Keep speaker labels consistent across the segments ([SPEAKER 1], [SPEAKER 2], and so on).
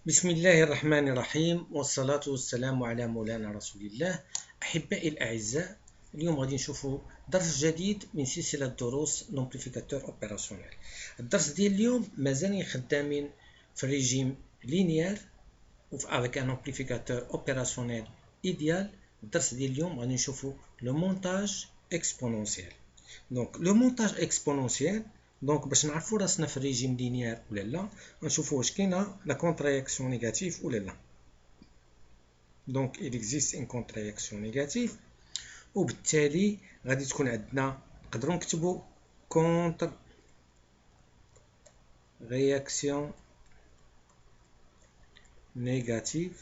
[SPEAKER 1] بسم الله الرحمن الرحيم والصلاة والسلام على مولانا رسول الله. أحبائي الأعزاء، اليوم غادي نشوفوا درس جديد من سلسلة دروس لومبليفيكاتور اوبيراسيونيل. الدرس ديال اليوم مازال خدامين في الريجيم لينيير avec un amplificateur opérationnel idéal. الدرس ديال اليوم غادي نشوفوا لو مونتاج اكسبونونسيال. دونك لو مونتاج اكسبونونسيال، دونك باش نعرفوا راسنا في الريجيم لينيير ولا لا، غنشوفوا واش كاينه لا كونتراكسيون نيجاتيف ولا لا. دونك il existe une contraction négative، وبالتالي غادي تكون عندنا نقدروا نكتبوا contre réaction négative.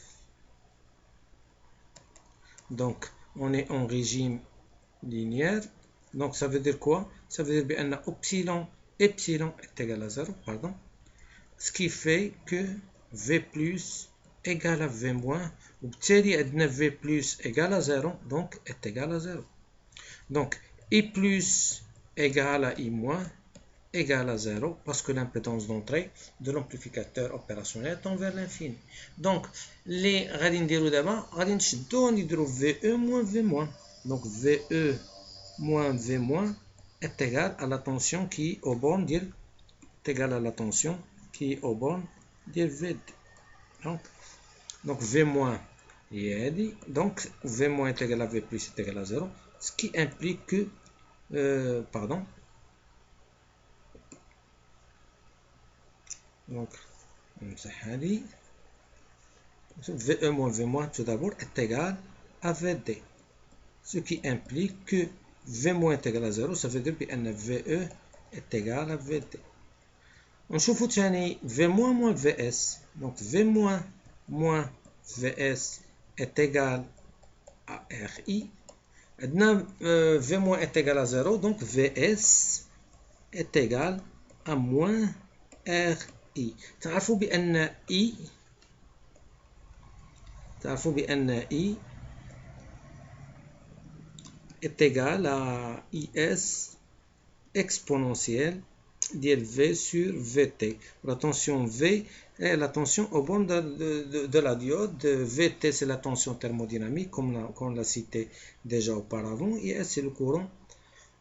[SPEAKER 1] Donc on est en régime linéaire. Donc ça veut dire quoi? Ça veut dire بأن epsilon est égal à 0, pardon. Ce qui fait que V plus égale à V moins, وبالتالي عندنا V plus égale à 0, donc est égal à 0. Donc I plus égale à I moins égale à 0, parce que l'impédance d'entrée de l'amplificateur opérationnel tend vers l'infini. Donc les غادي نديرو دابا غادي نشدو نديرو VE moins V moins. Donc VE moins V moins est égal à la tension qui est au borne est égal à la tension qui est au borne VD. Donc V moins est dit, donc V moins est égal à V plus est égal à 0, ce qui implique que donc VE moins V moins tout d'abord est égal à VD, ce qui implique que V moins est égal à 0, ça veut dire que VE est égal à VD. On trouve ثاني V moins moins VS, donc V moins moins VS est égal à RI. Maintenant V moins est égal à 0, donc VS est égal à moins RI. تعرفوا بأن I est égal à IS exponentielle ديال V sur VT. La tension V est la tension au borne de la diode. VT c'est la tension thermodynamique comme on l'a cité déjà auparavant, et S c'est le courant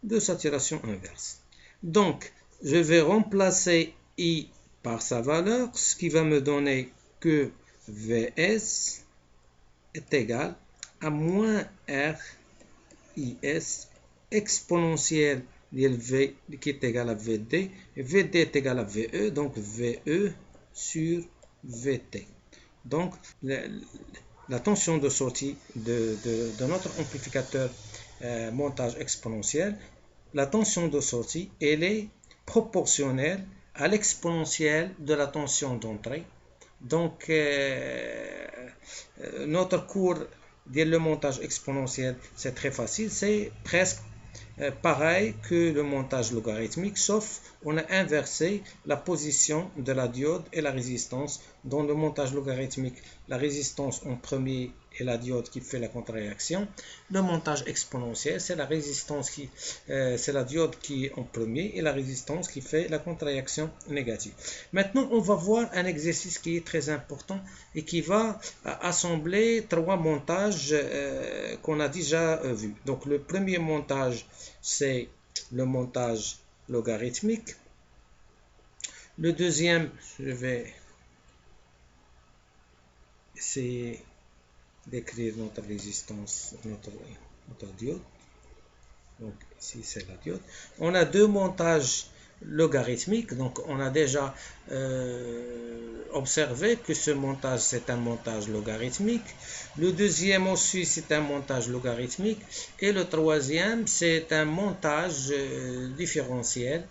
[SPEAKER 1] de saturation inverse. Donc je vais remplacer I par sa valeur, ce qui va me donner que VS est égal à moins RIS exponentielle V qui est égal à VD, et VD est égal à VE, donc VE sur VT. Donc la tension de sortie de notre amplificateur montage exponentiel, la tension de sortie, elle est proportionnelle à l'exponentielle de la tension d'entrée. Donc notre cours de le montage exponentiel, c'est très facile, c'est presque pareil que le montage logarithmique, sauf on a inversé la position de la diode et la résistance. Dans le montage logarithmique, la résistance en premier et la diode qui fait la contre-réaction. Le montage exponentiel, c'est la résistance c'est la diode qui est en premier et la résistance qui fait la contre-réaction négative. Maintenant, on va voir un exercice qui est très important et qui va assembler trois montages qu'on a déjà vus. Donc le premier montage, c'est le montage logarithmique. Le deuxième, je vais essayer d'écrire notre résistance, notre diode. Donc ici c'est la diode. On a deux montages logarithmiques, donc on a déjà observé que ce montage c'est un montage logarithmique. Le deuxième aussi c'est un montage logarithmique, et le troisième c'est un montage différentiel,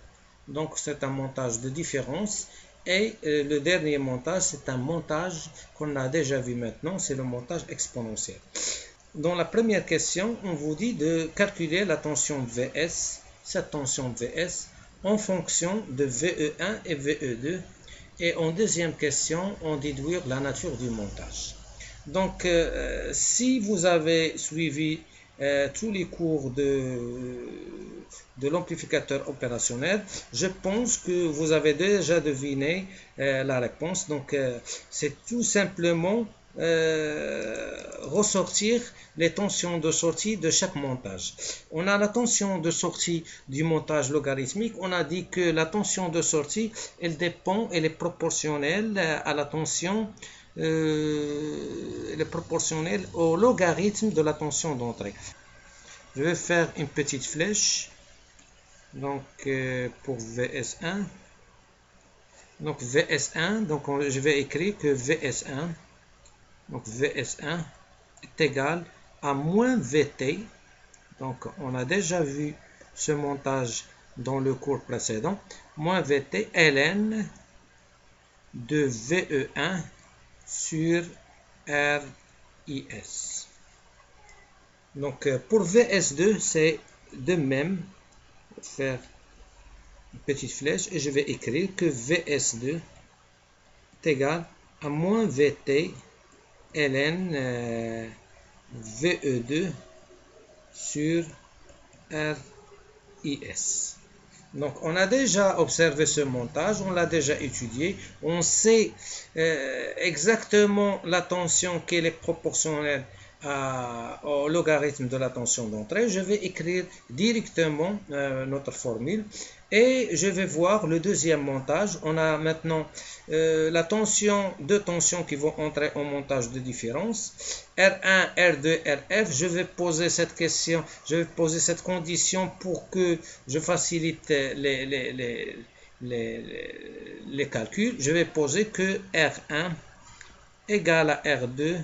[SPEAKER 1] donc c'est un montage de différence. Et le dernier montage, c'est un montage qu'on a déjà vu maintenant, c'est le montage exponentiel. Dans la première question, on vous dit de calculer la tension VS, cette tension VS, en fonction de VE1 et VE2. Et en deuxième question, on déduire la nature du montage. Donc, si vous avez suivi tous les cours de l'amplificateur opérationnel. Je pense que vous avez déjà deviné la réponse. Donc, c'est tout simplement ressortir les tensions de sortie de chaque montage. On a la tension de sortie du montage logarithmique. On a dit que la tension de sortie, elle est proportionnelle à la tension, elle est proportionnelle au logarithme de la tension d'entrée. Je vais faire une petite flèche. Donc, pour VS1. Donc, VS1, donc je vais écrire que VS1, donc VS1 est égal à moins VT. Donc, on a déjà vu ce montage dans le cours précédent. Moins VT ln de VE1 sur RIS. Donc, pour VS2, c'est de même. Faire une petite flèche et je vais écrire que VS2 est égal à moins VT ln VE2 sur RIS. Donc, on a déjà observé ce montage, on l'a déjà étudié, on sait exactement la tension qui est proportionnelle au logarithme de la tension d'entrée. Je vais écrire directement notre formule et je vais voir le deuxième montage. On a maintenant deux tensions qui vont entrer en montage de différence. R1, R2, RF. Je vais poser cette question, je vais poser cette condition pour que je facilite les calculs. Je vais poser que R1 égale à R2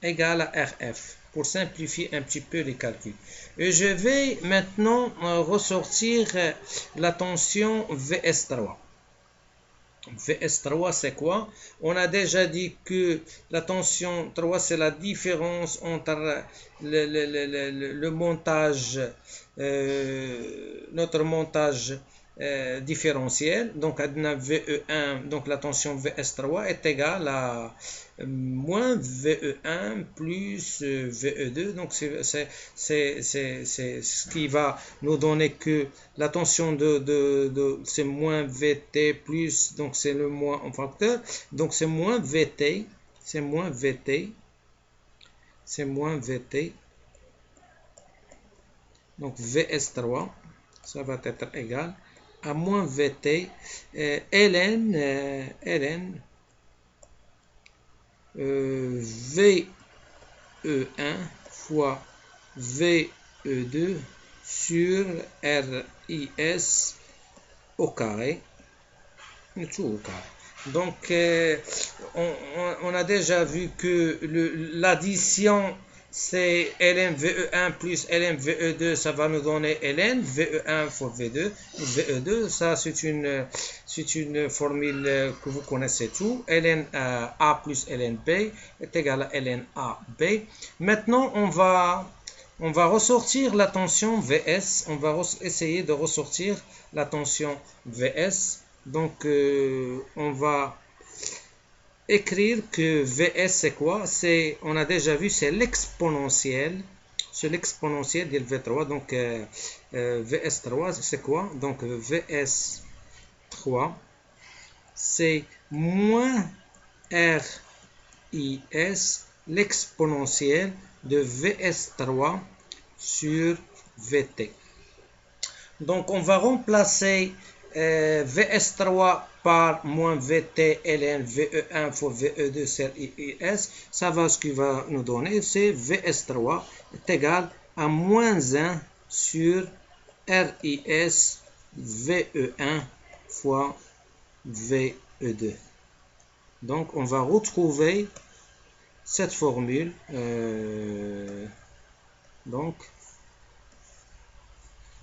[SPEAKER 1] égale à RF pour simplifier un petit peu les calculs. Et je vais maintenant ressortir la tension VS3. VS3 c'est quoi? On a déjà dit que la tension 3 c'est la différence entre le montage, notre montage différentiel. Donc VE1, donc la tension VS3 est égale à moins VE1 plus VE2. Donc c'est ce qui va nous donner que la tension c'est moins VT plus, donc c'est le moins en facteur, donc c'est moins VT, c'est moins VT, c'est moins VT, donc VS3 ça va être égal à moins VT ln VE1 fois VE2 sur RIS au carré, tout au carré. Donc, on a déjà vu que l'addition, c'est ln VE1 plus ln VE2, ça va nous donner ln VE1 fois V2. VE2, ça c'est une formule que vous connaissez tout. Ln A plus ln B est égal à ln A B. Maintenant, on va ressortir la tension VS. On va essayer de ressortir la tension VS. Donc, on va écrire que VS c'est quoi? On a déjà vu, c'est l'exponentielle. C'est l'exponentielle de V3. Donc, VS3 c'est quoi? Donc, VS3 c'est moins RIS, l'exponentielle de VS3 sur VT. Donc, on va remplacer VS3 par moins VT ln VE1 fois VE2 sur RIS. Ça va, ce qui va nous donner, c'est VS3 est égal à moins 1 sur RIS VE1 fois VE2. Donc, on va retrouver cette formule. Donc,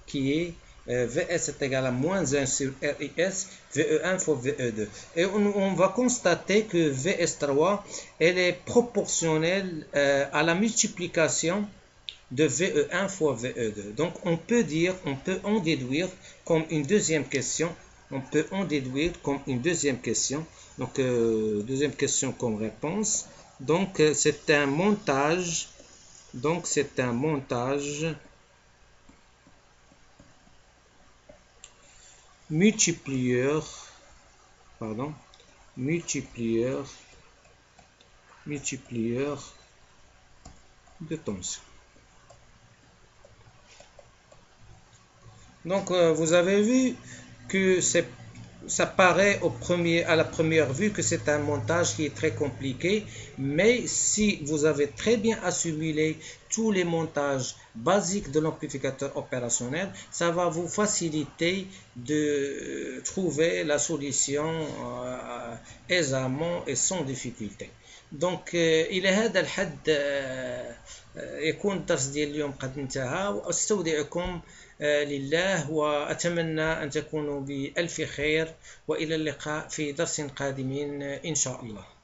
[SPEAKER 1] qui est VS est égal à moins 1 sur RIS, VE1 fois VE2. Et on va constater que VS3, elle est proportionnelle à la multiplication de VE1 fois VE2. Donc, on peut en déduire comme une deuxième question. Donc, deuxième question comme réponse. Donc, c'est un montage. multiplieur de tension. Donc vous avez vu que ça paraît à la première vue que c'est un montage qui est très compliqué, mais si vous avez très bien assimilé tous les montages basiques de l'amplificateur opérationnel, ça va vous faciliter de trouver la solution aisément et sans difficulté. دونك إلى هذا الحد يكون الدرس ديال اليوم قد انتهى، وأستودعكم لله، وأتمنى أن تكونوا بألف خير، وإلى اللقاء في درس قادم إن شاء الله.